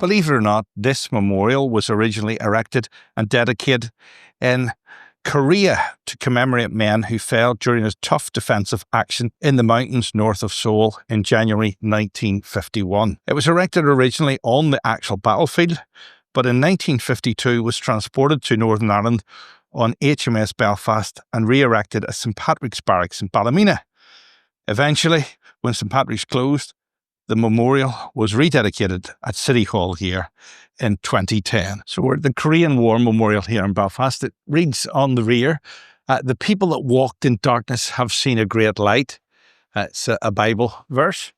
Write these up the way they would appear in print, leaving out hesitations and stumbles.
Believe it or not, this memorial was originally erected and dedicated in Korea to commemorate men who fell during a tough defensive action in the mountains north of Seoul in January 1951. It was erected originally on the actual battlefield, but in 1952 was transported to Northern Ireland on HMS Belfast and re-erected as St Patrick's Barracks in Ballymena. Eventually, when St Patrick's closed, the memorial was rededicated at City Hall here in 2010. So we're at the Korean War Memorial here in Belfast. It reads on the rear, "The people that walked in darkness have seen a great light." It's a Bible verse.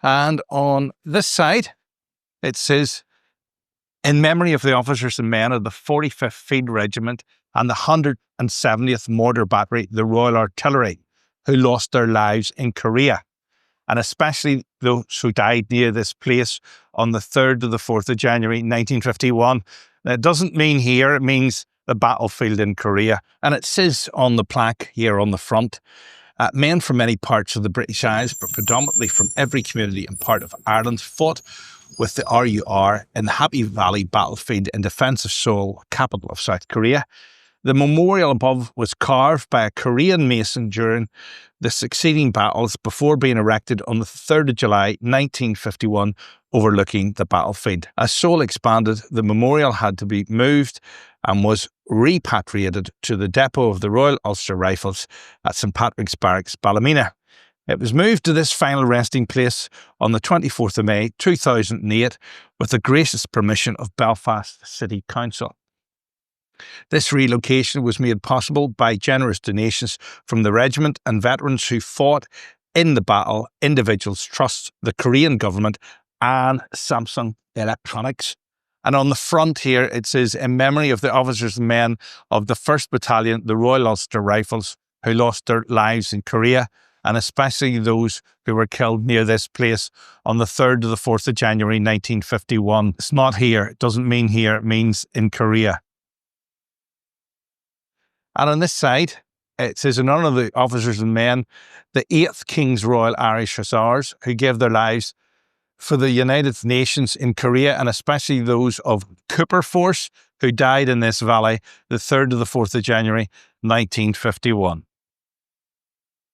And on this side, it says, "In memory of the officers and men of the 45th Field Regiment and the 170th Mortar Battery, the Royal Artillery, who lost their lives in Korea, and especially those who died near this place on the 3rd to the 4th of January 1951. Now, it doesn't mean here, it means the battlefield in Korea. And it says on the plaque here on the front, men from many parts of the British Isles, but predominantly from every community and part of Ireland, fought with the RUR in the Happy Valley battlefield in defence of Seoul, capital of South Korea. The memorial above was carved by a Korean mason during the succeeding battles before being erected on the 3rd of July 1951, overlooking the battlefield. As Seoul expanded, the memorial had to be moved and was repatriated to the depot of the Royal Ulster Rifles at St Patrick's Barracks, Ballymena. It was moved to this final resting place on the 24th of May 2008 with the gracious permission of Belfast City Council. This relocation was made possible by generous donations from the regiment and veterans who fought in the battle, individuals, trusts, the Korean government and Samsung Electronics. And on the front here it says, "In memory of the officers and men of the 1st Battalion, the Royal Ulster Rifles, who lost their lives in Korea, and especially those who were killed near this place on the 3rd to the 4th of January 1951. It's not here, it doesn't mean here, it means in Korea. And on this side, it says, "In honour of the officers and men, the 8th King's Royal Irish Hussars, who gave their lives for the United Nations in Korea, and especially those of Cooper Force, who died in this valley the 3rd to the 4th of January 1951.